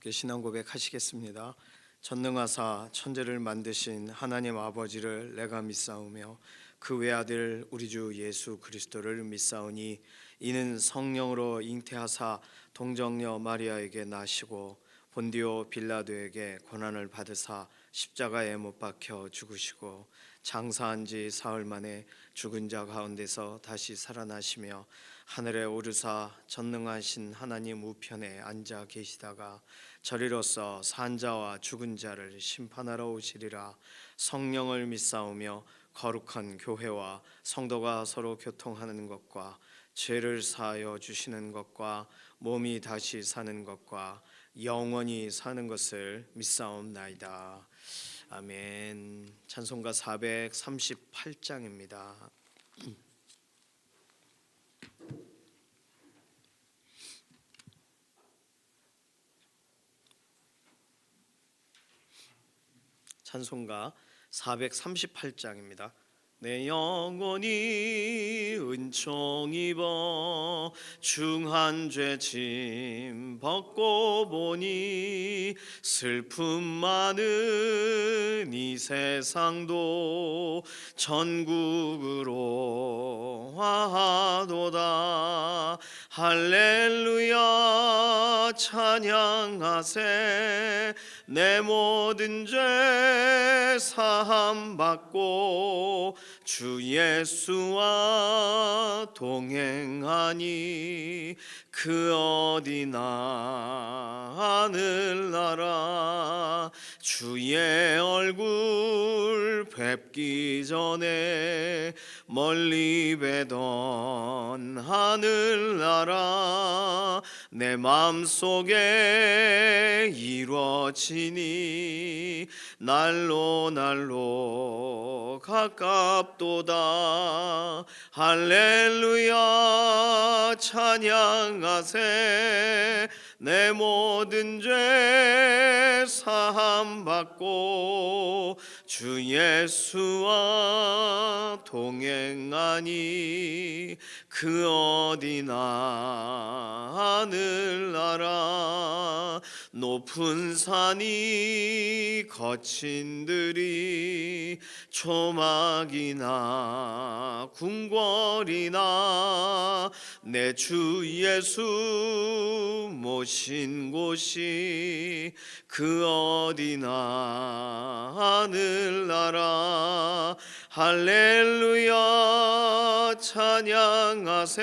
함께 신앙 고백하시겠습니다. 전능하사 천지를 만드신 하나님 아버지를 내가 믿사오며 그 외아들 우리 주 예수 그리스도를 믿사오니 이는 성령으로 잉태하사 동정녀 마리아에게 나시고 본디오 빌라도에게 고난을 받으사 십자가에 못 박혀 죽으시고 장사한 지 사흘 만에 죽은 자 가운데서 다시 살아나시며 하늘에 오르사 전능하신 하나님 우편에 앉아 계시다가 저리로서 산자와 죽은 자를 심판하러 오시리라. 성령을 믿사오며 거룩한 교회와 성도가 서로 교통하는 것과 죄를 사하여 주시는 것과 몸이 다시 사는 것과 영원히 사는 것을 믿사옵나이다. 아멘. 찬송가 438장입니다. 찬송가 438장입니다. 내 영혼이 은총 입어 중한 죄 짐 벗고 보니 슬픔 많은 이 세상도 천국으로 화하도다. 할렐루야 찬양하세. 내 모든 죄 사함 받고 주 예수와 동행하니 그 어디나 하늘나라 주의 얼굴 뵙기 전에 멀리 뵈던 하늘나라 내 마음속에 이루어지니 날로 날로 가깝도다. 할렐루야 찬양하세. 내 모든 죄 사함 받고 주 예수와 동행하니 그 어디나 하늘나라 높은 산이 거친 들이 초막이나 궁궐이나 내 주 예수 모신 곳이 그 어디나 하늘나라 할렐루야 찬양하세.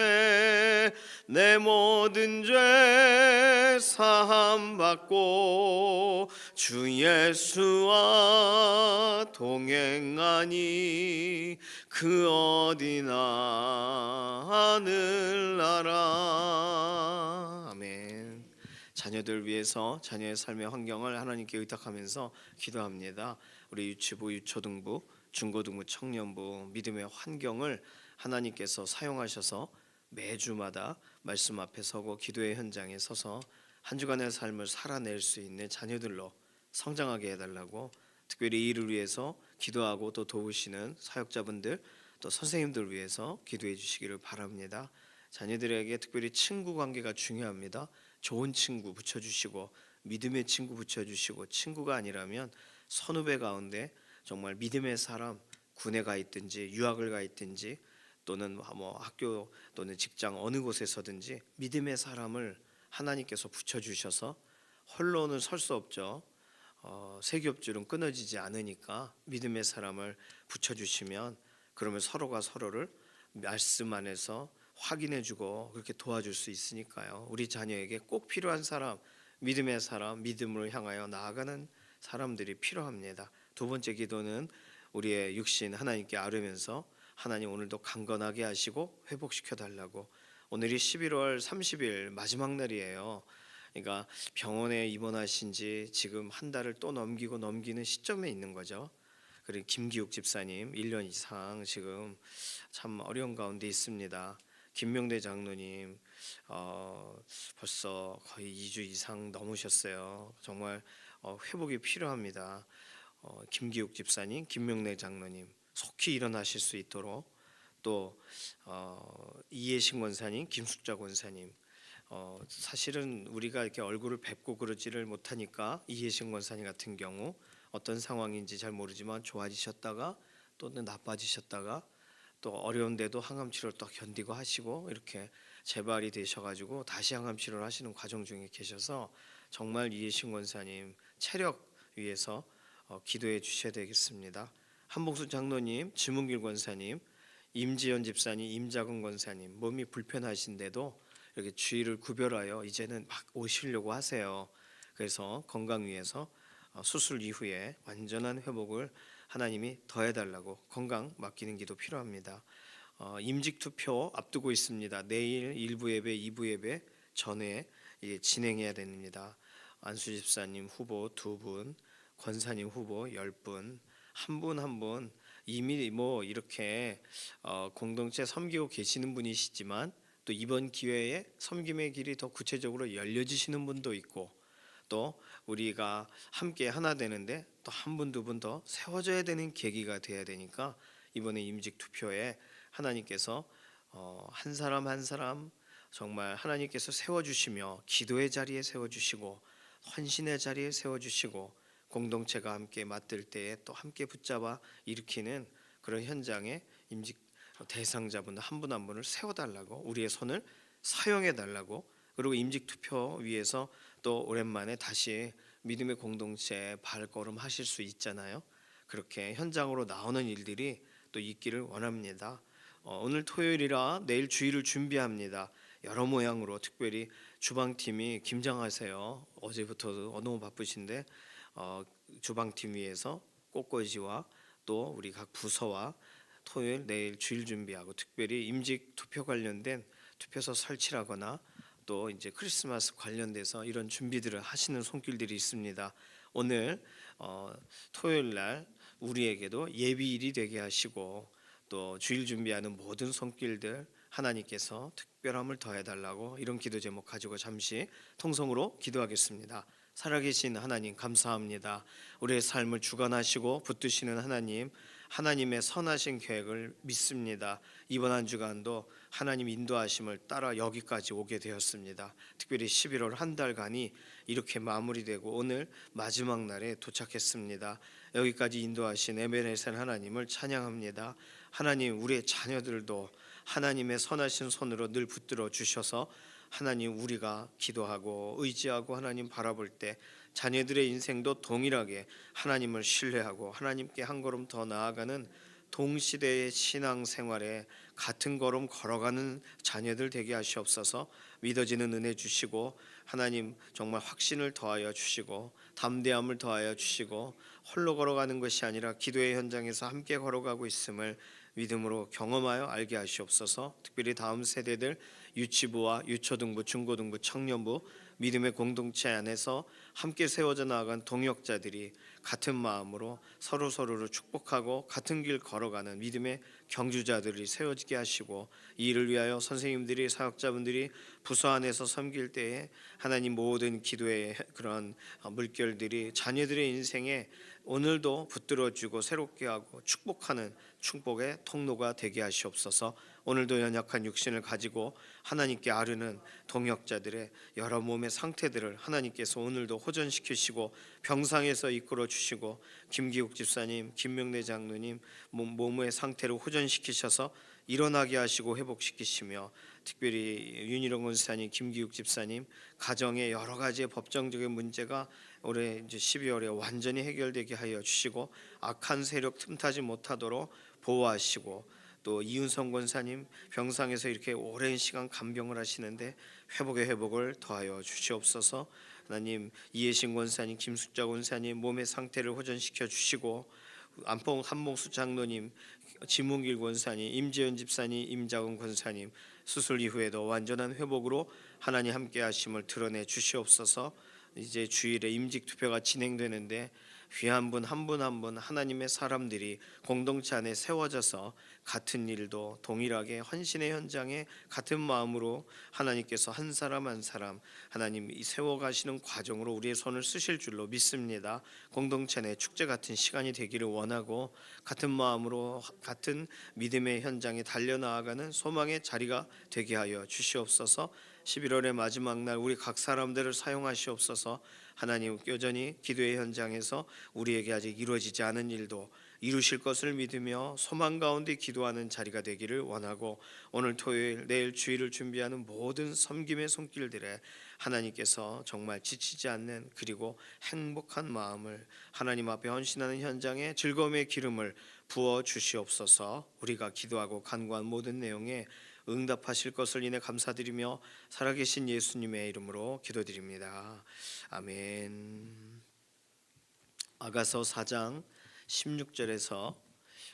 내 모든 죄 사함 받고 주 예수와 동행하니 그 어디나 하늘나라. 아멘. 자녀들 위해서 자녀의 삶의 환경을 하나님께 의탁하면서 기도합니다. 우리 유치부, 유초등부, 중고등부, 청년부 믿음의 환경을 하나님께서 사용하셔서 매주마다 말씀 앞에 서고 기도의 현장에 서서 한 주간의 삶을 살아낼 수 있는 자녀들로 성장하게 해달라고 특별히 이 일을 위해서 기도하고 또 도우시는 사역자분들 또 선생님들 위해서 기도해 주시기를 바랍니다. 자녀들에게 특별히 친구 관계가 중요합니다. 좋은 친구 붙여주시고 믿음의 친구 붙여주시고 친구가 아니라면 선후배 가운데 정말 믿음의 사람 군에 가 있든지 유학을 가 있든지 또는 뭐 학교 또는 직장 어느 곳에서든지 믿음의 사람을 하나님께서 붙여주셔서 홀로는 설 수 없죠. 세겹줄은 끊어지지 않으니까 믿음의 사람을 붙여주시면 그러면 서로가 서로를 말씀 안에서 확인해주고 그렇게 도와줄 수 있으니까요. 우리 자녀에게 꼭 필요한 사람, 믿음의 사람, 믿음을 향하여 나아가는 사람들이 필요합니다. 두 번째 기도는 우리의 육신 하나님께 아뢰면서 하나님 오늘도 강건하게 하시고 회복시켜 달라고. 오늘이 11월 30일 마지막 날이에요. 그러니까 병원에 입원하신 지 지금 한 달을 또 넘기는 시점에 있는 거죠. 그리고 김기욱 집사님 1년 이상 지금 참 어려운 가운데 있습니다. 김명대 장로님 벌써 거의 2주 이상 넘으셨어요. 정말 회복이 필요합니다. 김기욱 집사님, 김명래 장로님 속히 일어나실 수 있도록 또 이해신 권사님, 김숙자 권사님 사실은 우리가 이렇게 얼굴을 뵙고 그러지를 못하니까 이혜신 권사님 같은 경우 어떤 상황인지 잘 모르지만 좋아지셨다가 또는 나빠지셨다가 또 어려운데도 항암 치료를 또 견디고 하시고 이렇게 재발이 되셔가지고 다시 항암 치료를 하시는 과정 중에 계셔서 정말 이혜신 권사님 체력 위해서 기도해 주셔야 되겠습니다. 한봉수 장로님, 지문길 권사님, 임지연 집사님, 임자근 권사님 몸이 불편하신데도 이렇게 주의를 구별하여 이제는 막 오시려고 하세요. 그래서 건강 위해서 수술 이후에 완전한 회복을 하나님이 더해달라고 건강 맡기는 기도 필요합니다. 임직 투표 앞두고 있습니다. 내일 1부 예배, 2부 예배 전에 진행해야 됩니다. 안수 집사님 후보 2분, 권사님 후보 10분, 한 분 한 분 이미 뭐 이렇게 공동체 섬기고 계시는 분이시지만 또 이번 기회에 섬김의 길이 더 구체적으로 열려지시는 분도 있고 또 우리가 함께 하나 되는데 또 한 분 두 분 더 세워져야 되는 계기가 돼야 되니까 이번에 임직 투표에 하나님께서 한 사람 한 사람 정말 하나님께서 세워주시며 기도의 자리에 세워주시고 헌신의 자리에 세워주시고 공동체가 함께 맡들 때에 또 함께 붙잡아 일으키는 그런 현장에 임직 대상자분 한 분 한 분을 세워달라고 우리의 손을 사용해달라고 그리고 임직 투표 위해서 또 오랜만에 다시 믿음의 공동체에 발걸음 하실 수 있잖아요. 그렇게 현장으로 나오는 일들이 또 있기를 원합니다. 오늘 토요일이라 내일 주일을 준비합니다. 여러 모양으로 특별히 주방팀이 김장하세요. 어제부터 너무 바쁘신데 주방팀 위해서 꽃꽂이와 또 우리 각 부서와 토요일 내일 주일 준비하고 특별히 임직 투표 관련된 투표소 설치라거나 또 이제 크리스마스 관련돼서 이런 준비들을 하시는 손길들이 있습니다. 오늘 토요일 날 우리에게도 예비일이 되게 하시고 또 주일 준비하는 모든 손길들 하나님께서 특별함을 더해달라고 이런 기도 제목 가지고 잠시 통성으로 기도하겠습니다. 살아계신 하나님 감사합니다. 우리의 삶을 주관하시고 붙드시는 하나님, 하나님의 선하신 계획을 믿습니다. 이번 한 주간도 하나님 인도하심을 따라 여기까지 오게 되었습니다. 특별히 11월 한 달간이 이렇게 마무리되고 오늘 마지막 날에 도착했습니다. 여기까지 인도하신 에베네셀 하나님을 찬양합니다. 하나님 우리의 자녀들도 하나님의 선하신 손으로 늘 붙들어 주셔서 하나님 우리가 기도하고 의지하고 하나님 바라볼 때 자녀들의 인생도 동일하게 하나님을 신뢰하고 하나님께 한 걸음 더 나아가는 동시대의 신앙생활에 같은 걸음 걸어가는 자녀들 되게 하시옵소서. 믿어지는 은혜 주시고 하나님 정말 확신을 더하여 주시고 담대함을 더하여 주시고 홀로 걸어가는 것이 아니라 기도의 현장에서 함께 걸어가고 있음을 믿음으로 경험하여 알게 하시옵소서. 특별히 다음 세대들 유치부와 유초등부, 중고등부, 청년부 믿음의 공동체 안에서 함께 세워져 나아간 동역자들이 같은 마음으로 서로를 축복하고 같은 길 걸어가는 믿음의 경주자들이 세워지게 하시고 이 일을 위하여 선생님들이 사역자분들이 부서 안에서 섬길 때에 하나님 모든 기도의 그런 물결들이 자녀들의 인생에 오늘도 붙들어주고 새롭게 하고 축복하는 축복의 통로가 되게 하시옵소서. 오늘도 연약한 육신을 가지고 하나님께 아르는 동역자들의 여러 몸의 상태들을 하나님께서 오늘도 호전시키시고 병상에서 이끌어 주시고 김기욱 집사님, 김명래 장로님 몸의 상태를 호전시키셔서 일어나게 하시고 회복시키시며 특별히 윤희룡 권사님, 김기욱 집사님 가정의 여러 가지의 법정적인 문제가 올해 이제 12월에 완전히 해결되게 하여 주시고 악한 세력 틈타지 못하도록 보호하시고 또 이윤성 권사님 병상에서 이렇게 오랜 시간 간병을 하시는데 회복의 회복을 더하여 주시옵소서. 하나님 이혜신 권사님, 김숙자 권사님 몸의 상태를 호전시켜 주시고 한봉수 장로님, 지문길 권사님, 임지연 집사님, 임자근 권사님 수술 이후에도 완전한 회복으로 하나님 함께 하심을 드러내 주시옵소서. 이제 주일에 임직 투표가 진행되는데 귀한 분 한 분 한 분 하나님의 사람들이 공동체 안에 세워져서 같은 일도 동일하게 헌신의 현장에 같은 마음으로 하나님께서 한 사람 한 사람 하나님이 세워가시는 과정으로 우리의 손을 쓰실 줄로 믿습니다. 공동체 내 축제 같은 시간이 되기를 원하고 같은 마음으로 같은 믿음의 현장에 달려나아가는 소망의 자리가 되게 하여 주시옵소서. 11월의 마지막 날 우리 각 사람들을 사용하시옵소서. 하나님, 여전히 기도의 현장에서 우리에게 아직 이루어지지 않은 일도 이루실 것을 믿으며 소망 가운데 기도하는 자리가 되기를 원하고, 오늘 토요일 내일 주일을 준비하는 모든 섬김의 손길들에 하나님께서 정말 지치지 않는 그리고 행복한 마음을 하나님 앞에 헌신하는 현장에 즐거움의 기름을 부어 주시옵소서. 우리가 기도하고 간구한 모든 내용에 응답하실 것을 인해 감사드리며 살아계신 예수님의 이름으로 기도드립니다. 아멘. 아가서 4장 16절에서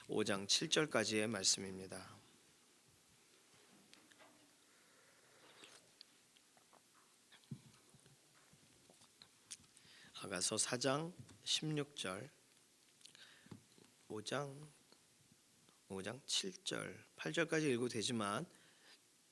5장 7절까지의 말씀입니다. 아가서 4장 16절, 5장 7절, 8절까지 읽어도 되지만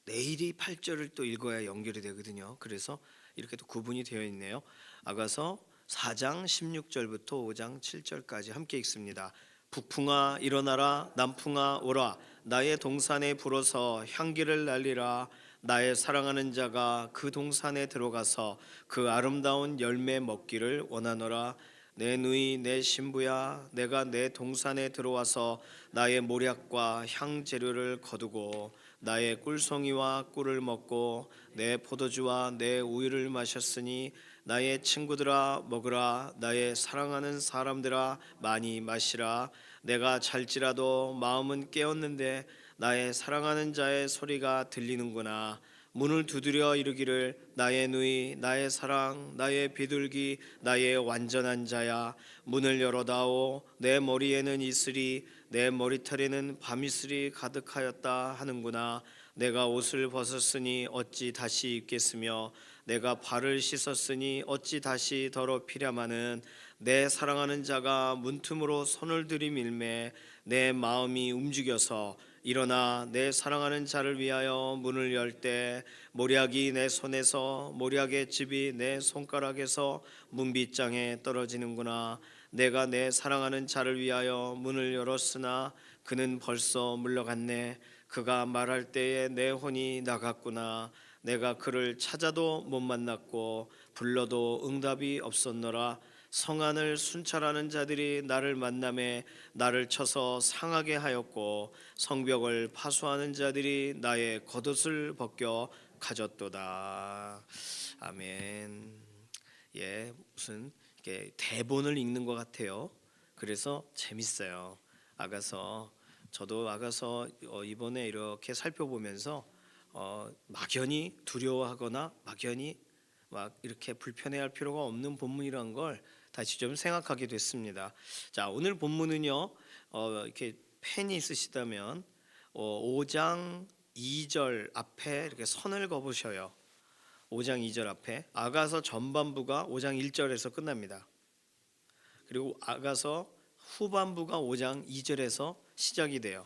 내일이 8절을 또 읽어야 연결이 되거든요. 그래서 이렇게 또 구분이 되어 있네요. 아가서 4장 16절부터 5장 7절까지 함께 읽습니다. 북풍아 일어나라, 남풍아 오라, 나의 동산에 불어서 향기를 날리라. 나의 사랑하는 자가 그 동산에 들어가서 그 아름다운 열매 먹기를 원하노라. 내 누이 내 신부야, 내가 내 동산에 들어와서 나의 모략과 향재료를 거두고 나의 꿀송이와 꿀을 먹고 내 포도주와 내 우유를 마셨으니 나의 친구들아 먹으라. 나의 사랑하는 사람들아 많이 마시라. 내가 잘지라도 마음은 깨었는데 나의 사랑하는 자의 소리가 들리는구나. 문을 두드려 이르기를 나의 누이 나의 사랑 나의 비둘기 나의 완전한 자야, 문을 열어다오. 내 머리에는 이슬이 내 머리털에는 밤이슬이 가득하였다 하는구나. 내가 옷을 벗었으니 어찌 다시 입겠으며 내가 발을 씻었으니 어찌 다시 더럽히랴마는. 내 사랑하는 자가 문틈으로 손을 들이밀매 내 마음이 움직여서 일어나 내 사랑하는 자를 위하여 문을 열 때 모략이 내 손에서 모략의 즙이 내 손가락에서 문빗장에 떨어지는구나. 내가 내 사랑하는 자를 위하여 문을 열었으나 그는 벌써 물러갔네. 그가 말할 때에 내 혼이 나갔구나. 내가 그를 찾아도 못 만났고 불러도 응답이 없었노라. 성안을 순찰하는 자들이 나를 만남에 나를 쳐서 상하게 하였고 성벽을 파수하는 자들이 나의 겉옷을 벗겨 가졌도다. 아멘. 예, 무슨 이렇게 대본을 읽는 것 같아요. 그래서 재밌어요. 아가서, 저도 아가서 이번에 이렇게 살펴보면서 막연히 두려워하거나 막연히 막 이렇게 불편해할 필요가 없는 본문이라는 걸 다시 좀 생각하게 됐습니다. 자, 오늘 본문은요, 이렇게 펜이 있으시다면 5장 2절 앞에 이렇게 선을 그어보셔요. 5장 2절 앞에 아가서 전반부가 5장 1절에서 끝납니다. 그리고 아가서 후반부가 5장 2절에서 시작이 돼요.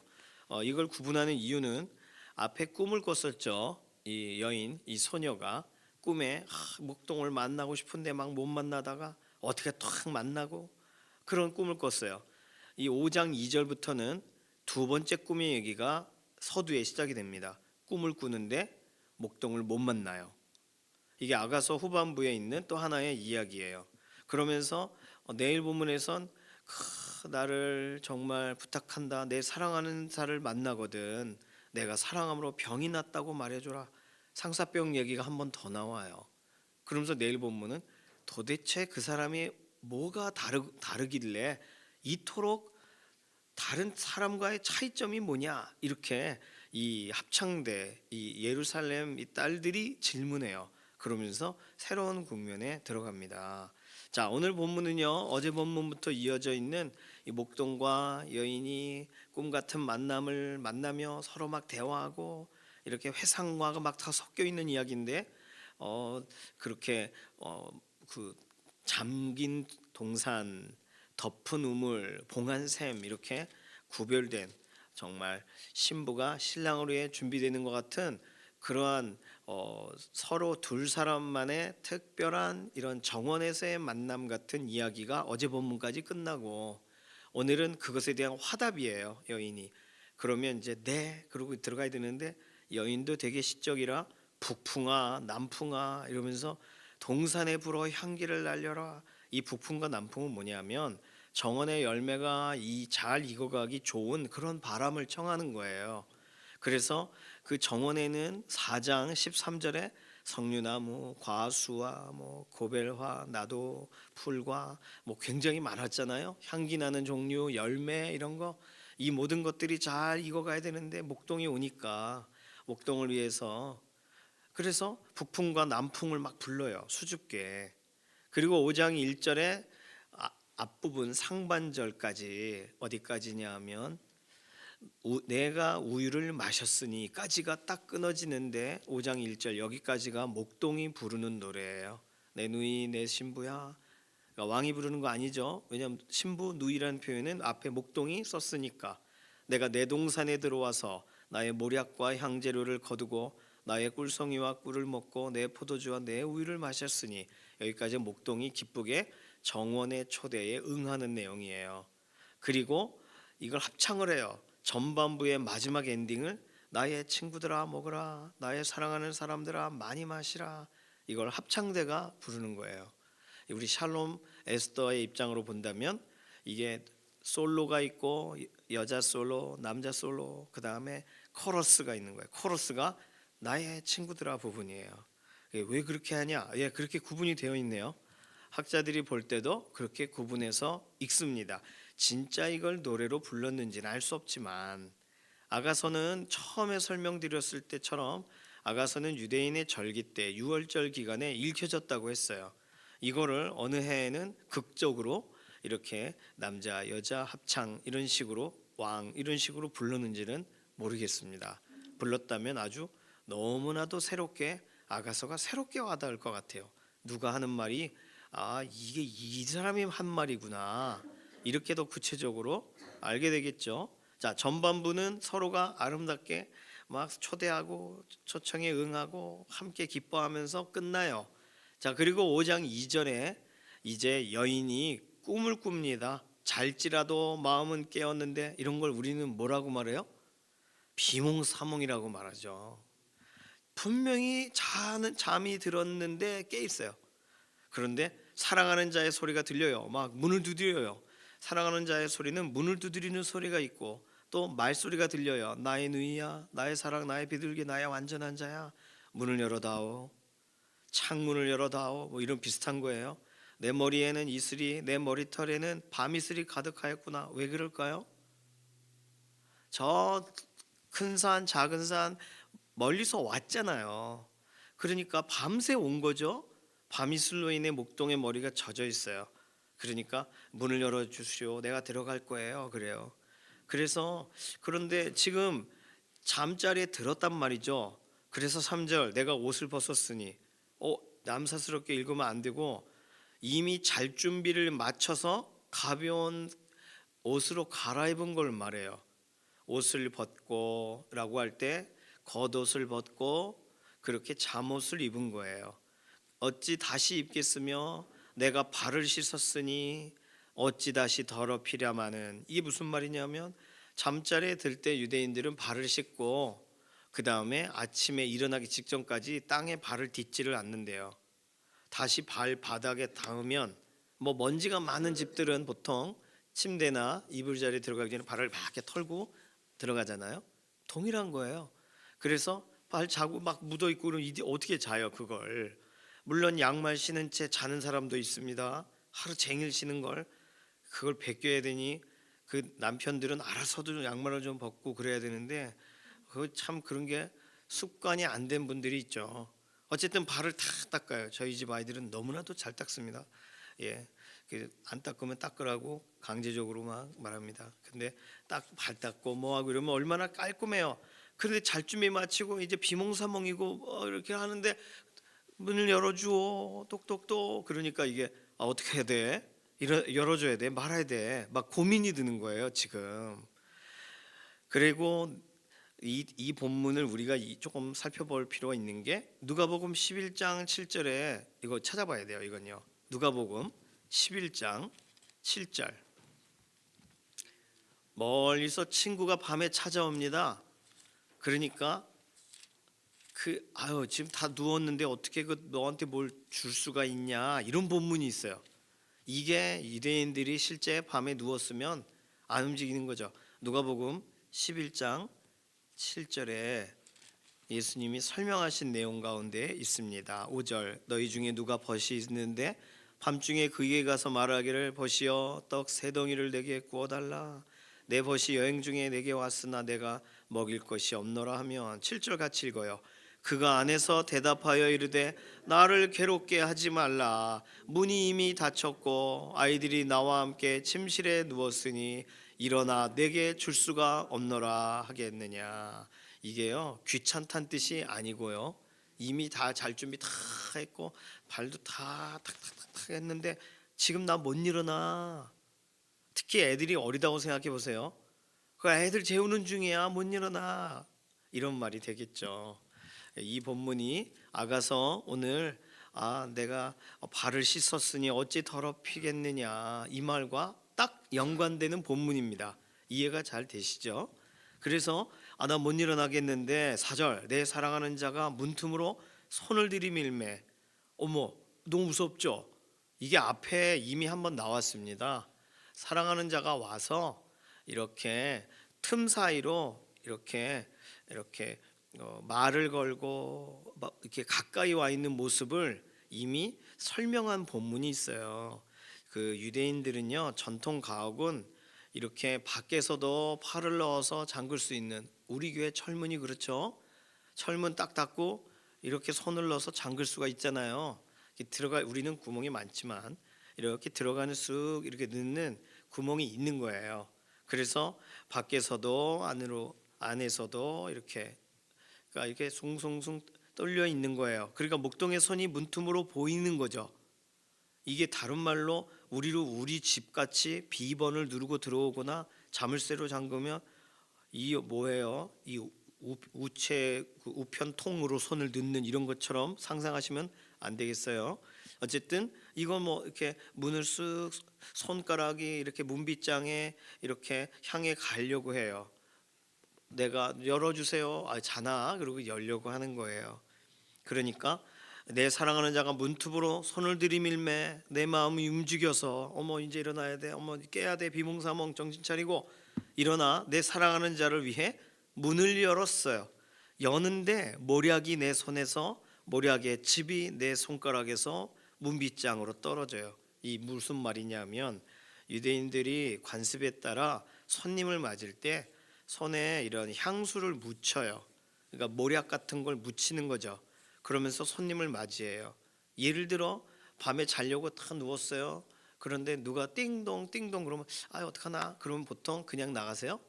이걸 구분하는 이유는 앞에 꿈을 꿨었죠. 이 여인, 이 소녀가 꿈에 목동을 만나고 싶은데 막 못 만나다가 어떻게 탁 만나고 그런 꿈을 꿨어요. 이 5장 2절부터는 두 번째 꿈의 얘기가 서두에 시작이 됩니다. 꿈을 꾸는데 목동을 못 만나요. 이게 아가서 후반부에 있는 또 하나의 이야기예요. 그러면서 내일 본문에선 나를 정말 부탁한다. 내 사랑하는 자를 만나거든. 내가 사랑함으로 병이 났다고 말해줘라. 상사병 얘기가 한 번 더 나와요. 그러면서 내일 본문은 도대체 그 사람이 뭐가 다르길래 이토록 다른 사람과의 차이점이 뭐냐, 이렇게 이 합창대 이 예루살렘 이 딸들이 질문해요. 그러면서 새로운 국면에 들어갑니다. 자, 오늘 본문은요, 어제 본문부터 이어져 있는 이 목동과 여인이 꿈 같은 만남을 만나며 서로 막 대화하고 이렇게 회상과 막 다 섞여 있는 이야기인데, 그렇게 그 잠긴 동산, 덮은 우물, 봉한 샘, 이렇게 구별된, 정말 신부가 신랑을 위해 준비되는 것 같은 그러한 서로 둘 사람만의 특별한 이런 정원에서의 만남 같은 이야기가 어제 본문까지 끝나고, 오늘은 그것에 대한 화답이에요. 여인이 그러면 이제 네 그러고 들어가야 되는데 여인도 되게 시적이라 북풍아 남풍아 이러면서 동산에 불어 향기를 날려라. 이 북풍과 남풍은 뭐냐면 정원의 열매가 잘 익어가기 좋은 그런 바람을 청하는 거예요. 그래서 그 정원에는 4장 13절에 석류나무, 과수와 뭐 고벨화, 나도, 풀과 뭐 굉장히 많았잖아요. 향기 나는 종류, 열매 이런 거, 이 모든 것들이 잘 익어가야 되는데 목동이 오니까 목동을 위해서 그래서 북풍과 남풍을 막 불러요. 수줍게. 그리고 5장 1절에 앞부분 상반절까지 어디까지냐 하면 내가 우유를 마셨으니까지가 딱 끊어지는데 5장 1절 여기까지가 목동이 부르는 노래예요. 내 누이 내 신부야. 그러니까 왕이 부르는 거 아니죠. 왜냐하면 신부 누이라는 표현은 앞에 목동이 썼으니까. 내가 내 동산에 들어와서 나의 모략과 향재료를 거두고 나의 꿀송이와 꿀을 먹고 내 포도주와 내 우유를 마셨으니, 여기까지 목동이 기쁘게 정원의 초대에 응하는 내용이에요. 그리고 이걸 합창을 해요. 전반부의 마지막 엔딩을 나의 친구들아 먹으라, 나의 사랑하는 사람들아 많이 마시라, 이걸 합창대가 부르는 거예요. 우리 샬롬 에스더의 입장으로 본다면 이게 솔로가 있고 여자 솔로, 남자 솔로, 그 다음에 코러스가 있는 거예요. 코러스가 나의 친구들아 부분이에요. 왜 그렇게 하냐? 예, 그렇게 구분이 되어 있네요. 학자들이 볼 때도 그렇게 구분해서 읽습니다. 진짜 이걸 노래로 불렀는지는 알 수 없지만 아가서는 처음에 설명드렸을 때처럼 아가서는 유대인의 절기 때 유월절 기간에 읽혀졌다고 했어요. 이거를 어느 해에는 극적으로 이렇게 남자 여자 합창 이런 식으로 왕 이런 식으로 불렀는지는 모르겠습니다. 불렀다면 아주 너무나도 새롭게 아가서가 새롭게 와닿을 것 같아요. 누가 하는 말이 이게 이 사람이 한 말이구나, 이렇게 더 구체적으로 알게 되겠죠. 자, 전반부는 서로가 아름답게 막 초대하고 초청에 응하고 함께 기뻐하면서 끝나요. 자, 그리고 5장 2절에 이제 여인이 꿈을 꿉니다. 잘지라도 마음은 깨었는데, 이런 걸 우리는 뭐라고 말해요? 비몽사몽이라고 말하죠. 분명히 잠이 들었는데 깨 있어요. 그런데 사랑하는 자의 소리가 들려요. 막 문을 두드려요. 사랑하는 자의 소리는 문을 두드리는 소리가 있고 또 말소리가 들려요. 나의 누이야, 나의 사랑, 나의 비둘기, 나의 완전한 자야, 문을 열어다오, 창문을 열어다오, 뭐 이런 비슷한 거예요. 내 머리에는 이슬이, 내 머리털에는 밤이슬이 가득하였구나. 왜 그럴까요? 저 큰 산, 작은 산 멀리서 왔잖아요. 그러니까 밤새 온 거죠. 밤이슬로 인해 목동의 머리가 젖어 있어요. 그러니까 문을 열어주시오, 내가 들어갈 거예요. 그래요. 그래서 그런데 지금 잠자리에 들었단 말이죠. 그래서 3절 내가 옷을 벗었으니, 남사스럽게 읽으면 안 되고 이미 잘 준비를 마쳐서 가벼운 옷으로 갈아입은 걸 말해요. 옷을 벗고 라고 할 때 겉옷을 벗고 그렇게 잠옷을 입은 거예요. 어찌 다시 입겠으며 내가 발을 씻었으니 어찌 다시 더럽히랴마는, 이게 무슨 말이냐면 잠자리에 들 때 유대인들은 발을 씻고 그 다음에 아침에 일어나기 직전까지 땅에 발을 딛지를 않는데요. 다시 발바닥에 닿으면 뭐 먼지가 많은 집들은 보통 침대나 이불자리에 들어가기 전에 발을 막 이렇게 털고 들어가잖아요. 동일한 거예요. 그래서 발 자고 막 묻어 있고 그럼 이제 어떻게 자요 그걸? 물론 양말 신은 채 자는 사람도 있습니다. 하루 종일 신은 걸 그걸 벗겨야 되니 그 남편들은 알아서도 양말을 좀 벗고 그래야 되는데 그 참 그런 게 습관이 안 된 분들이 있죠. 어쨌든 발을 다 닦아요. 저희 집 아이들은 너무나도 잘 닦습니다. 예, 안 닦으면 닦으라고 강제적으로 막 말합니다. 근데 딱 발 닦고 뭐하고 이러면 얼마나 깔끔해요. 그런데 잘 준비 마치고 이제 비몽사몽이고 이렇게 하는데 문을 열어주오 똑똑똑, 그러니까 이게 어떻게 해야 돼? 열어줘야 돼? 말아야 돼? 막 고민이 드는 거예요 지금. 그리고 이 본문을 우리가 조금 살펴볼 필요가 있는 게 누가복음 11장 7절에 이거 찾아봐야 돼요. 이건요, 누가복음 11장 7절. 멀리서 친구가 밤에 찾아옵니다. 그러니까 아유 지금 다 누웠는데 어떻게 너한테 뭘 줄 수가 있냐 이런 본문이 있어요. 이게 유대인들이 실제 밤에 누웠으면 안 움직이는 거죠. 누가복음 11장 7절에 예수님이 설명하신 내용 가운데 있습니다. 5절 너희 중에 누가 벗이 있는데 밤중에 그에게 가서 말하기를 벗이여 떡 세 덩이를 내게 구워달라 내 벗이 여행 중에 내게 왔으나 내가 먹일 것이 없노라 하면 7절 같이 읽어요. 그가 안에서 대답하여 이르되 나를 괴롭게 하지 말라 문이 이미 닫혔고 아이들이 나와 함께 침실에 누웠으니 일어나 내게 줄 수가 없노라 하겠느냐. 이게요 귀찮다는 뜻이 아니고요 이미 다 잘 준비 다 했고 발도 다 탁탁탁탁 했는데 지금 나 못 일어나. 특히 애들이 어리다고 생각해 보세요. 그 애들 재우는 중이야 못 일어나 이런 말이 되겠죠. 이 본문이 아가서 오늘 내가 발을 씻었으니 어찌 더럽히겠느냐 이 말과 딱 연관되는 본문입니다. 이해가 잘 되시죠? 그래서 나 못 일어나겠는데 4절 내 사랑하는 자가 문틈으로 손을 들이밀매. 어머 너무 무섭죠? 이게 앞에 이미 한번 나왔습니다. 사랑하는 자가 와서 이렇게 틈 사이로 이렇게 말을 걸고 이렇게 가까이 와 있는 모습을 이미 설명한 본문이 있어요. 그 유대인들은요 전통 가옥은 이렇게 밖에서도 팔을 넣어서 잠글 수 있는 우리 교회 철문이 그렇죠. 철문 딱 닫고 이렇게 손을 넣어서 잠글 수가 있잖아요. 우리는 구멍이 많지만 이렇게 들어가는 쑥 이렇게 넣는 구멍이 있는 거예요. 그래서 밖에서도 안에서도 이렇게 그러니까 이렇게 숭숭숭 떨려 있는 거예요. 그러니까 목동의 손이 문틈으로 보이는 거죠. 이게 다른 말로 우리 집같이 비번을 누르고 들어오거나 자물쇠로 잠그면 이 뭐예요? 이 우체 우편통으로 손을 넣는 이런 것처럼 상상하시면 안 되겠어요. 어쨌든 이거 이렇게 문을 쓱 손가락이 이렇게 문빗장에 이렇게 향해 가려고 해요. 내가 열어주세요. 자나 그러고 열려고 하는 거예요. 그러니까 내 사랑하는 자가 문틈으로 손을 들이밀매 내 마음이 움직여서 어머 이제 일어나야 돼 어머 깨야 돼 비몽사몽 정신 차리고 일어나 내 사랑하는 자를 위해 문을 열었어요. 여는데 모략이 내 손에서 모략의 즙이 내 손가락에서 문빗장으로 떨어져요. 이 무슨 말이냐면 유대인들이 관습에 따라 손님을 맞을 때 손에 이런 향수를 묻혀요. 그러니까 모략 같은 걸 묻히는 거죠. 그러면서 손님을 맞이해요. 예를 들어 밤에 자려고 딱 누웠어요. 그런데 누가 띵동 띵동 그러면 어떡하나? 그러면 보통 그냥 나가세요.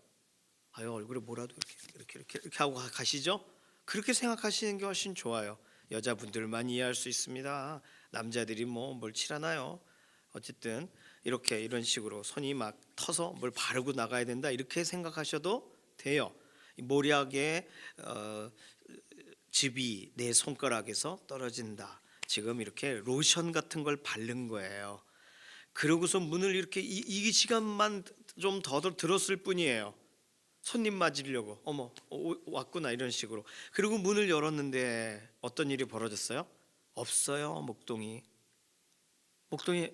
얼굴에 뭐라도 이렇게 하고 가시죠. 그렇게 생각하시는 게 훨씬 좋아요. 여자분들만 이해할 수 있습니다. 남자들이 뭘 칠하나요? 어쨌든 이런 식으로 손이 막 터서 뭘 바르고 나가야 된다 이렇게 생각하셔도 돼요. 모략의 즙이 내 손가락에서 떨어진다. 지금 이렇게 로션 같은 걸 바른 거예요. 그러고서 문을 이렇게 이 시간만 좀 더 들었을 뿐이에요. 손님 맞으려고 어머 왔구나 이런 식으로. 그리고 문을 열었는데 어떤 일이 벌어졌어요? 없어요. 목동이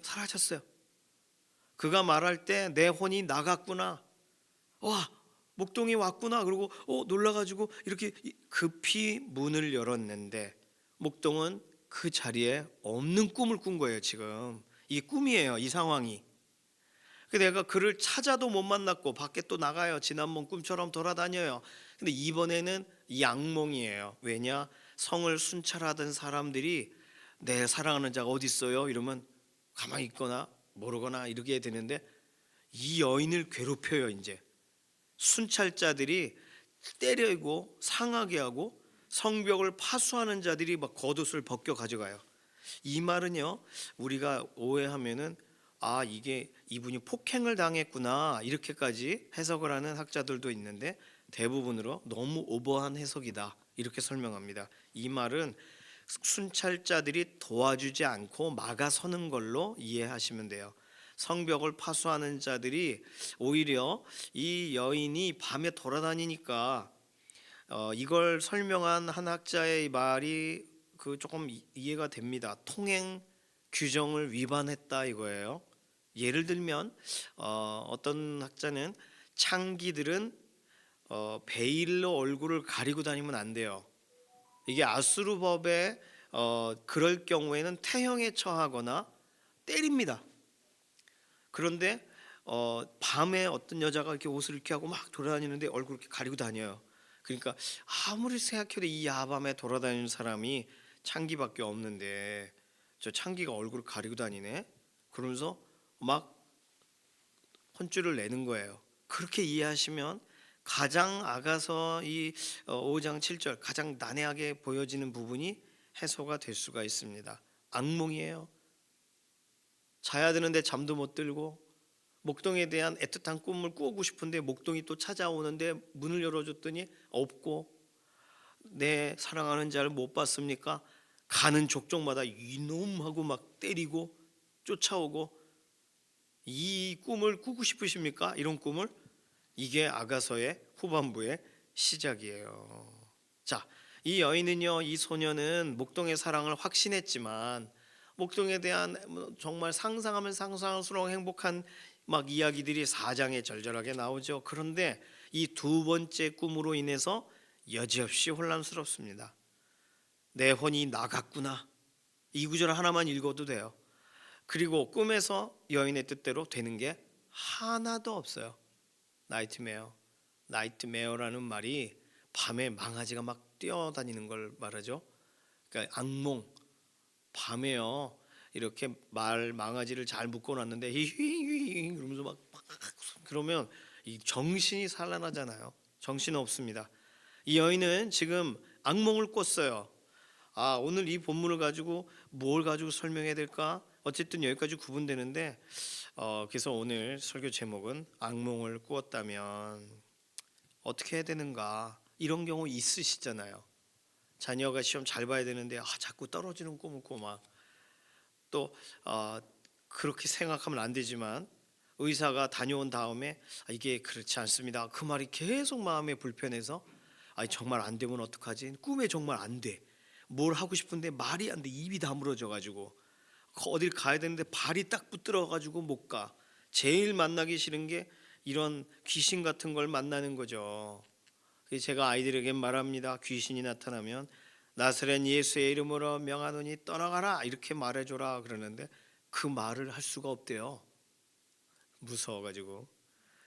사라졌어요. 그가 말할 때 내 혼이 나갔구나. 와 목동이 왔구나. 그리고 놀라가지고 이렇게 급히 문을 열었는데 목동은 그 자리에 없는 꿈을 꾼 거예요. 지금 이 꿈이에요. 이 상황이. 내가 그를 찾아도 못 만났고 밖에 또 나가요. 지난번 꿈처럼 돌아다녀요. 근데 이번에는 이 악몽이에요. 왜냐? 성을 순찰하던 사람들이 내 사랑하는 자가 어디 있어요? 이러면 가만히 있거나 모르거나 이러게 되는데 이 여인을 괴롭혀요. 이제 순찰자들이 때리고 상하게 하고 성벽을 파수하는 자들이 막 겉옷을 벗겨 가져가요. 이 말은요 우리가 오해하면은 이게 이분이 폭행을 당했구나 이렇게까지 해석을 하는 학자들도 있는데 대부분으로 너무 오버한 해석이다 이렇게 설명합니다. 이 말은 순찰자들이 도와주지 않고 막아서는 걸로 이해하시면 돼요. 성벽을 파수하는 자들이 오히려 이 여인이 밤에 돌아다니니까 이걸 설명한 한 학자의 말이 조금 이해가 됩니다. 통행 규정을 위반했다 이거예요. 예를 들면 어떤 학자는 창기들은 베일로 얼굴을 가리고 다니면 안 돼요. 이게 아수르법에 그럴 경우에는 태형에 처하거나 때립니다. 그런데 밤에 어떤 여자가 이렇게 옷을 이렇게 하고 막 돌아다니는데 얼굴 이렇게 가리고 다녀요. 그러니까 아무리 생각해도 이 야밤에 돌아다니는 사람이 창기밖에 없는데 저 창기가 얼굴을 가리고 다니네. 그러면서 막 혼쭐을 내는 거예요. 그렇게 이해하시면 가장 아가서 이 5장 7절 가장 난해하게 보여지는 부분이 해소가 될 수가 있습니다. 악몽이에요. 자야 되는데 잠도 못 들고 목동에 대한 애틋한 꿈을 꾸고 싶은데 목동이 또 찾아오는데 문을 열어줬더니 없고 내 사랑하는 자를 못 봤습니까? 가는 족족마다 이놈하고 막 때리고 쫓아오고 이 꿈을 꾸고 싶으십니까? 이런 꿈을 이게 아가서의 후반부의 시작이에요. 자, 이 여인은요, 이 소녀는 목동의 사랑을 확신했지만 목동에 대한 정말 상상하면 상상할수록 행복한 막 이야기들이 4장에 절절하게 나오죠. 그런데 이 두 번째 꿈으로 인해서 여지없이 혼란스럽습니다. 내 혼이 나갔구나. 이 구절 하나만 읽어도 돼요. 그리고 꿈에서 여인의 뜻대로 되는 게 하나도 없어요. 나이트메어. 나이트메어라는 말이 밤에 망아지가 막 뛰어다니는 걸 말하죠. 그러니까 악몽. 밤에요. 이렇게 말 망아지를 잘 묶어놨는데 히히히 그러면서 막 그러면 이 정신이 산란하잖아요. 정신 없습니다. 이 여인은 지금 악몽을 꿨어요. 아, 오늘 이 본문을 가지고 뭘 가지고 설명해야 될까? 어쨌든 여기까지 구분되는데 그래서 오늘 설교 제목은 악몽을 꾸었다면 어떻게 해야 되는가? 이런 경우 있으시잖아요. 자녀가 시험 잘 봐야 되는데 자꾸 떨어지는 꿈을 꾸고 막또 그렇게 생각하면 안 되지만 의사가 다녀온 다음에 이게 그렇지 않습니다. 그 말이 계속 마음에 불편해서 정말 안 되면 어떡하지? 꿈에 정말 안 돼. 뭘 하고 싶은데 말이 안 돼. 입이 다물어져 가지고 어딜 가야 되는데 발이 딱 붙들어 가지고 못 가. 제일 만나기 싫은 게 이런 귀신 같은 걸 만나는 거죠. 그래서 제가 아이들에게 말합니다. 귀신이 나타나면 나사렛 예수의 이름으로 명하노니 떠나가라 이렇게 말해줘라 그러는데 그 말을 할 수가 없대요. 무서워가지고.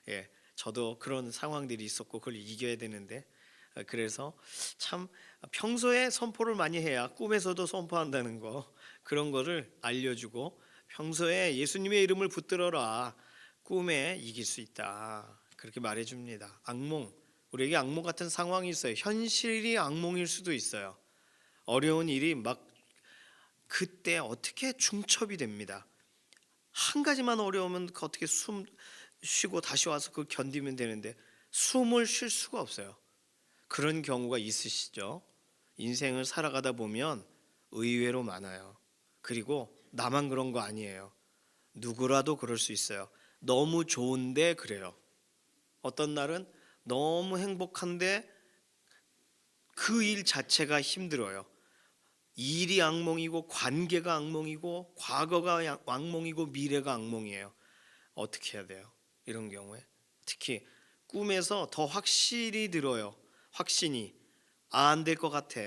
예, 저도 그런 상황들이 있었고 그걸 이겨야 되는데 그래서 참 평소에 선포를 많이 해야 꿈에서도 선포한다는 거 그런 거를 알려주고 평소에 예수님의 이름을 붙들어라 꿈에 이길 수 있다 그렇게 말해줍니다. 악몽 우리에게 악몽 같은 상황이 있어요. 현실이 악몽일 수도 있어요. 어려운 일이 막 그때 어떻게 중첩이 됩니다. 한 가지만 어려우면 어떻게 숨 쉬고 다시 와서 그걸 견디면 되는데 숨을 쉴 수가 없어요. 그런 경우가 있으시죠? 인생을 살아가다 보면 의외로 많아요. 그리고 나만 그런 거 아니에요. 누구라도 그럴 수 있어요. 너무 좋은데 그래요. 어떤 날은 너무 행복한데 그 일 자체가 힘들어요. 일이 악몽이고 관계가 악몽이고 과거가 악몽이고 미래가 악몽이에요. 어떻게 해야 돼요? 이런 경우에 특히 꿈에서 더 확실히 들어요. 확신이 안 될 것 같아.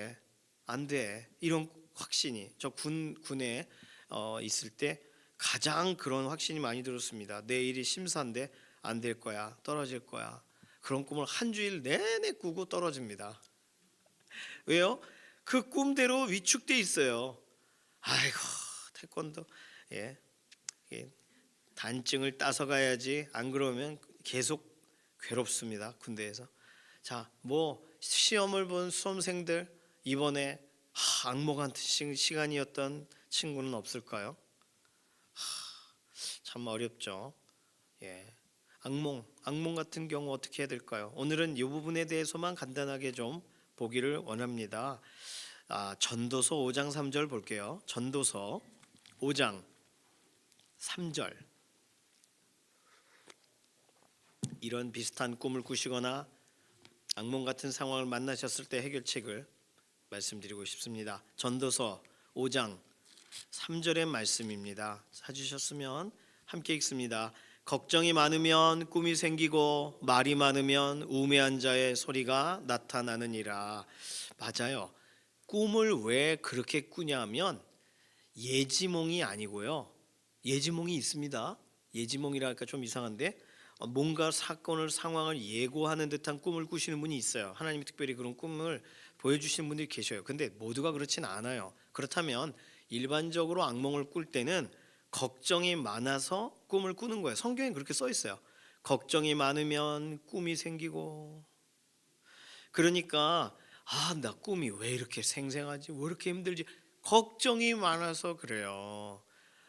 안 돼. 이런 확신이 저 군에 있을 때 가장 그런 확신이 많이 들었습니다. 내일이 심사인데 안 될 거야. 떨어질 거야. 그런 꿈을 한 주일 내내 꾸고 떨어집니다. 왜요? 그 꿈대로 위축돼 있어요. 아이고 태권도 예, 예. 단증을 따서 가야지 안 그러면 계속 괴롭습니다. 군대에서. 자, 뭐 시험을 본 수험생들 이번에 악몽 같은 시간이었던 친구는 없을까요? 참 어렵죠. 예. 악몽 같은 경우 어떻게 해야 될까요? 오늘은 이 부분에 대해서만 간단하게 좀 보기를 원합니다. 전도서 5장 3절 볼게요. 전도서 5장 3절. 이런 비슷한 꿈을 꾸시거나 악몽 같은 상황을 만나셨을 때 해결책을 말씀드리고 싶습니다. 전도서 5장 3절의 말씀입니다. 찾으셨으면 함께 읽습니다. 걱정이 많으면 꿈이 생기고 말이 많으면 우매한 자의 소리가 나타나느니라. 맞아요. 꿈을 왜 그렇게 꾸냐면 예지몽이 아니고요. 예지몽이 있습니다. 예지몽이랄까 좀 이상한데 뭔가 사건을 상황을 예고하는 듯한 꿈을 꾸시는 분이 있어요. 하나님이 특별히 그런 꿈을 보여주시는 분들이 계셔요. 근데 모두가 그렇진 않아요. 그렇다면 일반적으로 악몽을 꿀 때는 걱정이 많아서 꿈을 꾸는 거예요. 성경에 그렇게 써 있어요. 걱정이 많으면 꿈이 생기고. 그러니까 나 꿈이 왜 이렇게 생생하지? 왜 이렇게 힘들지? 걱정이 많아서 그래요.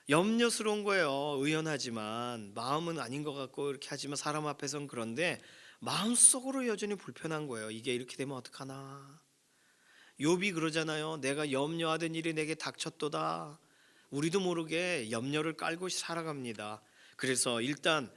염려스러운 거예요. 의연하지만 마음은 아닌 것 같고 이렇게 하지만 사람 앞에서는 그런데 마음속으로 여전히 불편한 거예요. 이게 이렇게 되면 어떡하나. 욥이 그러잖아요. 내가 염려하던 일이 내게 닥쳤도다. 우리도 모르게 염려를 깔고 살아갑니다. 그래서 일단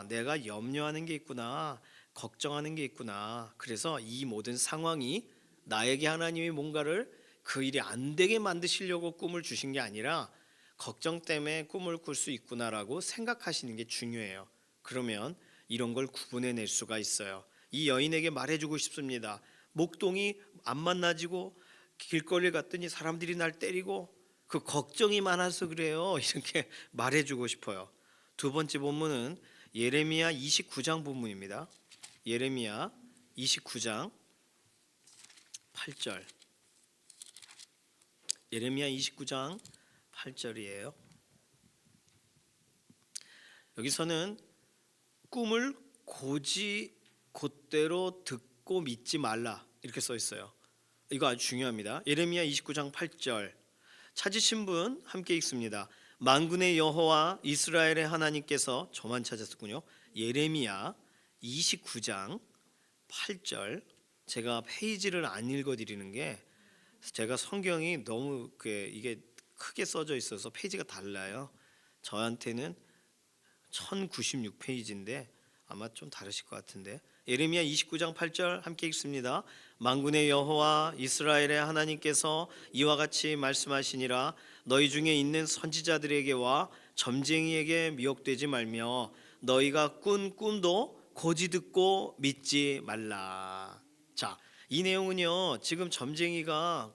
내가 염려하는 게 있구나. 걱정하는 게 있구나. 그래서 이 모든 상황이 나에게 하나님이 뭔가를 그 일이 안 되게 만드시려고 꿈을 주신 게 아니라 걱정 때문에 꿈을 꿀 수 있구나라고 생각하시는 게 중요해요. 그러면 이런 걸 구분해낼 수가 있어요. 이 여인에게 말해주고 싶습니다. 목동이 안 만나지고 길거리를 갔더니 사람들이 날 때리고 그 걱정이 많아서 그래요. 이렇게 말해주고 싶어요. 두 번째 본문은 예레미야 29장 본문입니다. 예레미야 29장 8절. 예레미야 29장 8절이에요. 여기서는 꿈을 고지 곧대로 듣고 믿지 말라 이렇게 써 있어요. 이거 아주 중요합니다. 예레미야 29장 8절 찾으신 분 함께 읽습니다. 만군의 여호와 이스라엘의 하나님께서 저만 찾았군요. 예레미야 29장 8절. 제가 페이지를 안 읽어드리는 게 제가 성경이 너무 이게 크게 써져 있어서 페이지가 달라요. 저한테는 1096페이지인데 아마 좀 다르실 것 같은데 예레미야 29장 8절 함께 읽습니다. 만군의 여호와 이스라엘의 하나님께서 이와 같이 말씀하시니라. 너희 중에 있는 선지자들에게와 점쟁이에게 미혹되지 말며 너희가 꾼 꿈도 고지 듣고 믿지 말라. 자, 이 내용은요. 지금 점쟁이가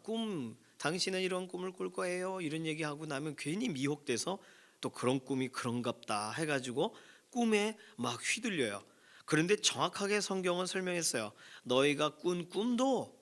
당신은 이런 꿈을 꿀 거예요 이런 얘기하고 나면 괜히 미혹돼서 또 그런 꿈이 그런갑다 해가지고 꿈에 막 휘둘려요. 그런데 정확하게 성경은 설명했어요. 너희가 꾼 꿈도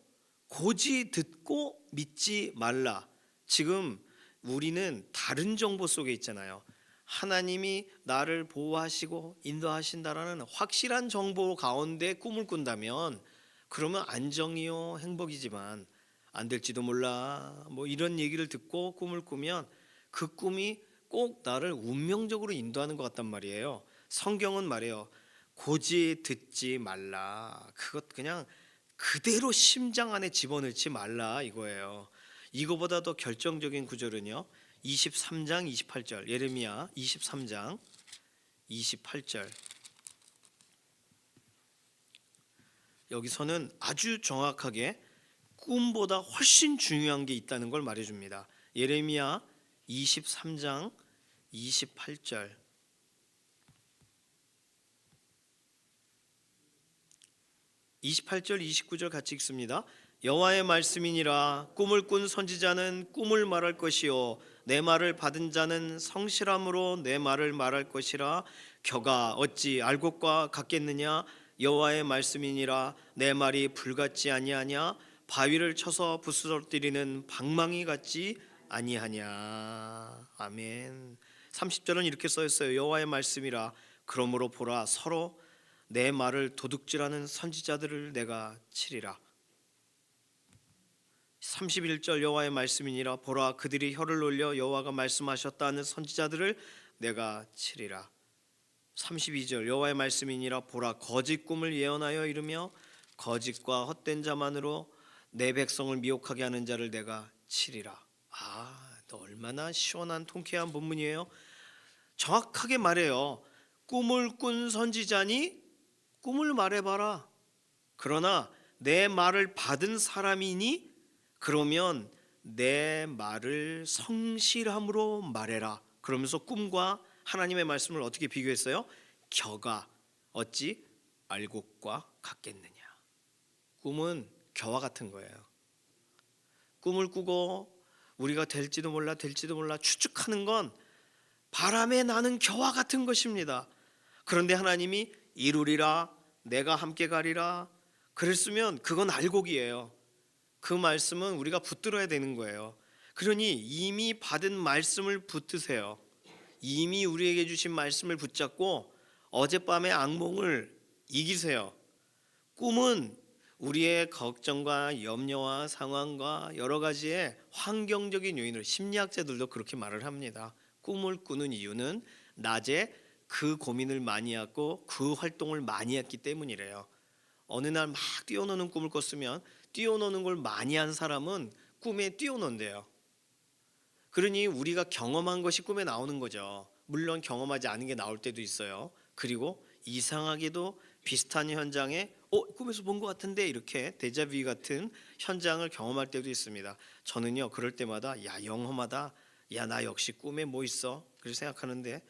고지 듣고 믿지 말라. 지금 우리는 다른 정보 속에 있잖아요. 하나님이 나를 보호하시고 인도하신다라는 확실한 정보 가운데 꿈을 꾼다면 그러면 안정이요 행복이지만 안 될지도 몰라 뭐 이런 얘기를 듣고 꿈을 꾸면 그 꿈이 꼭 나를 운명적으로 인도하는 것 같단 말이에요. 성경은 말해요. 고지 듣지 말라. 그것 그냥 그대로 심장 안에 집어넣지 말라 이거예요. 이거보다 더 결정적인 구절은요. 23장 28절 예레미야 23장 28절 여기서는 아주 정확하게 꿈보다 훨씬 중요한 게 있다는 걸 말해줍니다. 예레미야 23장 28절 28절 29절 같이 읽습니다. 여호와의 말씀이니라. 꿈을 꾼 선지자는 꿈을 말할 것이요 내 말을 받은 자는 성실함으로 내 말을 말할 것이라. 겨가 어찌 알곡과 같겠느냐. 여호와의 말씀이니라. 내 말이 불같지 아니하냐. 바위를 쳐서 부스러뜨리는 방망이 같지 아니하냐. 아멘. 30절은 이렇게 써 있어요. 여호와의 말씀이라. 그러므로 보라 서로 내 말을 도둑질하는 선지자들을 내가 치리라. 31절 여호와의 말씀이니라. 보라 그들이 혀를 놀려 여호와가 말씀하셨다는 선지자들을 내가 치리라. 32절 여호와의 말씀이니라. 보라 거짓 꿈을 예언하여 이르며 거짓과 헛된 자만으로 내 백성을 미혹하게 하는 자를 내가 치리라. 또 얼마나 시원한 통쾌한 본문이에요. 정확하게 말해요. 꿈을 꾼 선지자니 꿈을 말해봐라. 그러나 내 말을 받은 사람이니 그러면 내 말을 성실함으로 말해라. 그러면서 꿈과 하나님의 말씀을 어떻게 비교했어요? 겨가 어찌 알곡과 같겠느냐. 꿈은 겨와 같은 거예요. 꿈을 꾸고 우리가 될지도 몰라 추측하는 건 바람에 나는 겨와 같은 것입니다. 그런데 하나님이 이루리라, 내가 함께 가리라 그랬으면 그건 알곡이에요. 그 말씀은 우리가 붙들어야 되는 거예요. 그러니 이미 받은 말씀을 붙드세요. 이미 우리에게 주신 말씀을 붙잡고 어젯밤의 악몽을 이기세요. 꿈은 우리의 걱정과 염려와 상황과 여러 가지의 환경적인 요인을, 심리학자들도 그렇게 말을 합니다. 꿈을 꾸는 이유는 낮에 그 고민을 많이 하고 그 활동을 많이 했기 때문이래요. 어느 날 막 뛰어노는 꿈을 꿨으면 뛰어노는 걸 많이 한 사람은 꿈에 뛰어논대요. 그러니 우리가 경험한 것이 꿈에 나오는 거죠. 물론 경험하지 않은 게 나올 때도 있어요. 그리고 이상하게도 비슷한 현장에 꿈에서 본 것 같은데 이렇게 데자뷰 같은 현장을 경험할 때도 있습니다. 저는요 그럴 때마다 야 영험하다, 야 나 역시 꿈에 뭐 있어 그렇게 생각하는데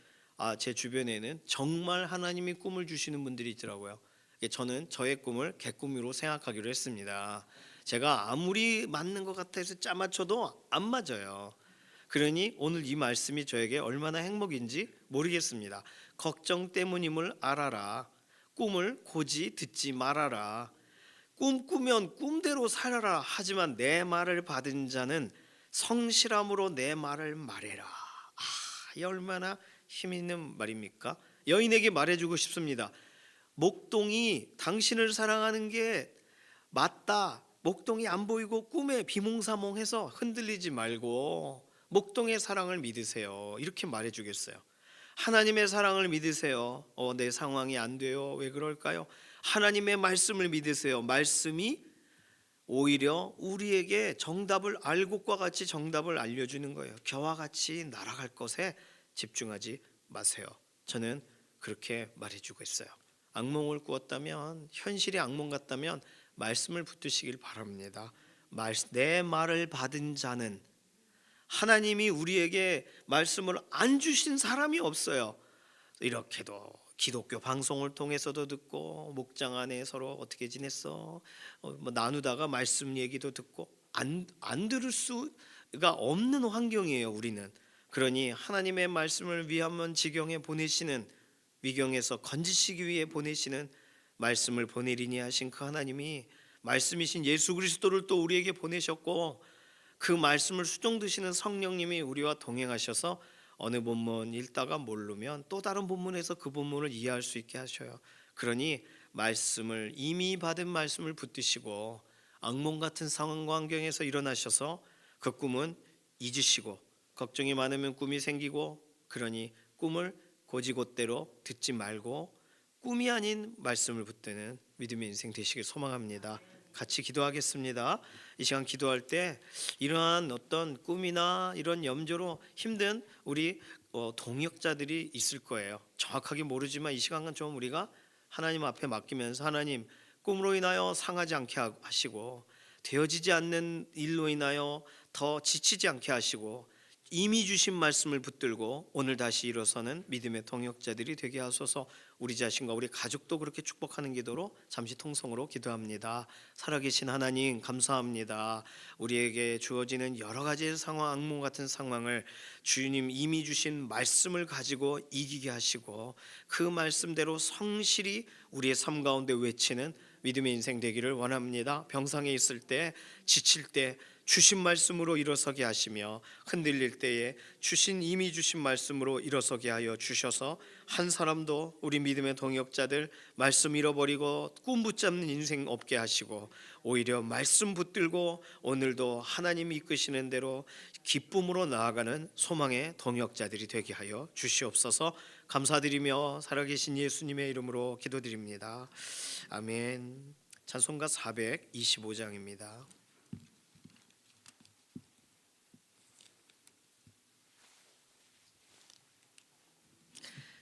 제 주변에는 정말 하나님이 꿈을 주시는 분들이 있더라고요. 저는 저의 꿈을 개꿈으로 생각하기로 했습니다. 제가 아무리 맞는 것 같아서 짜맞춰도 안 맞아요. 그러니 오늘 이 말씀이 저에게 얼마나 행복인지 모르겠습니다. 걱정 때문임을 알아라. 꿈을 고지 듣지 말아라. 꿈 꾸면 꿈대로 살아라. 하지만 내 말을 받은 자는 성실함으로 내 말을 말해라. 이 얼마나 힘 있는 말입니까? 여인에게 말해주고 싶습니다. 목동이 당신을 사랑하는 게 맞다. 목동이 안 보이고 꿈에 비몽사몽해서 흔들리지 말고 목동의 사랑을 믿으세요. 이렇게 말해주겠어요. 하나님의 사랑을 믿으세요. 내 상황이 안 돼요. 왜 그럴까요? 하나님의 말씀을 믿으세요. 말씀이 오히려 우리에게 정답을, 알곡과 같이 정답을 알려주는 거예요. 겨와 같이 날아갈 것에 집중하지 마세요. 저는 그렇게 말해주고 있어요. 악몽을 꾸었다면, 현실이 악몽 같다면 말씀을 붙드시길 바랍니다. 내 말을 받은 자는, 하나님이 우리에게 말씀을 안 주신 사람이 없어요. 이렇게도 기독교 방송을 통해서도 듣고 목장 안에 서로 어떻게 지냈어 나누다가 말씀 얘기도 듣고 안 들을 수가 없는 환경이에요. 우리는. 그러니 하나님의 말씀을 위하면 지경에 보내시는, 위경에서 건지시기 위해 보내시는, 말씀을 보내리니 하신 그 하나님이 말씀이신 예수 그리스도를 또 우리에게 보내셨고, 그 말씀을 수종드시는 성령님이 우리와 동행하셔서 어느 본문 읽다가 모르면 또 다른 본문에서 그 본문을 이해할 수 있게 하셔요. 그러니 말씀을, 이미 받은 말씀을 붙드시고 악몽 같은 상황과 환경에서 일어나셔서 그 꿈은 잊으시고, 걱정이 많으면 꿈이 생기고, 그러니 꿈을 고지곧대로 듣지 말고 꿈이 아닌 말씀을 붙드는 믿음의 인생 되시길 소망합니다. 같이 기도하겠습니다. 이 시간 기도할 때 이러한 어떤 꿈이나 이런 염려로 힘든 우리 동역자들이 있을 거예요. 정확하게 모르지만 이 시간은 좀 우리가 하나님 앞에 맡기면서, 하나님, 꿈으로 인하여 상하지 않게 하시고 되어지지 않는 일로 인하여 더 지치지 않게 하시고 이미 주신 말씀을 붙들고 오늘 다시 일어서는 믿음의 동역자들이 되게 하소서. 우리 자신과 우리 가족도 그렇게 축복하는 기도로 잠시 통성으로 기도합니다. 살아계신 하나님 감사합니다. 우리에게 주어지는 여러 가지의 상황, 악몽 같은 상황을 주님 이미 주신 말씀을 가지고 이기게 하시고 그 말씀대로 성실히 우리의 삶 가운데 외치는 믿음의 인생 되기를 원합니다. 병상에 있을 때, 지칠 때 주신 말씀으로 일어서게 하시며 흔들릴 때에 이미 주신 말씀으로 일어서게 하여 주셔서 한 사람도 우리 믿음의 동역자들 말씀 잃어버리고 꿈 붙잡는 인생 없게 하시고 오히려 말씀 붙들고 오늘도 하나님이 이끄시는 대로 기쁨으로 나아가는 소망의 동역자들이 되게 하여 주시옵소서. 감사드리며 살아계신 예수님의 이름으로 기도드립니다. 아멘. 찬송가 425장입니다.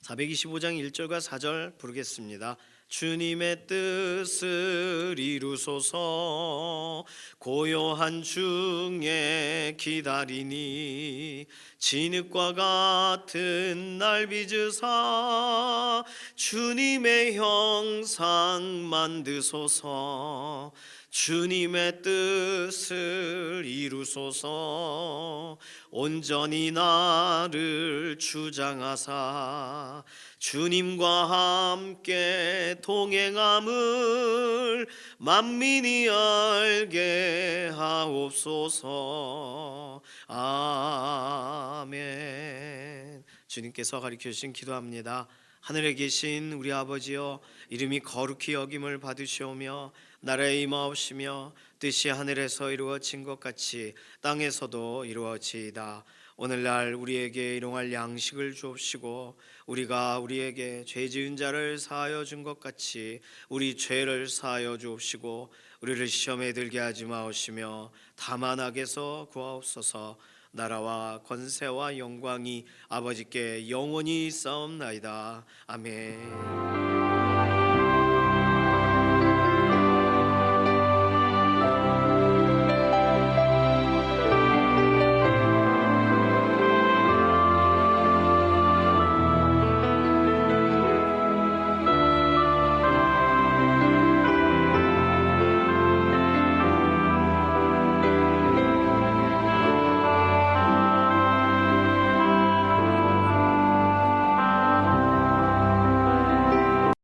425장 1절과 4절 부르겠습니다. 주님의 뜻은 뜻을 이루소서. 고요한 중에 기다리니 진흙과 같은 날 빚으사 주님의 형상 만드소서. 주님의 뜻을 이루소서. 온전히 나를 주장하사 주님과 함께 동행함을 만민이 알게 하옵소서. 아멘. 주님께서 가르쳐 주신 기도합니다. 하늘에 계신 우리 아버지여, 이름이 거룩히 여김을 받으시오며 나라에 임하옵시며 뜻이 하늘에서 이루어진 것 같이 땅에서도 이루어지이다. 오늘날 우리에게 일용할 양식을 주옵시고 우리가 우리에게 죄 지은 자를 사하여 준 것 같이 우리 죄를 사하여 주옵시고 우리를 시험에 들게 하지 마옵시며 다만 악에서 구하옵소서. 나라와 권세와 영광이 아버지께 영원히 있사옵나이다. 아멘.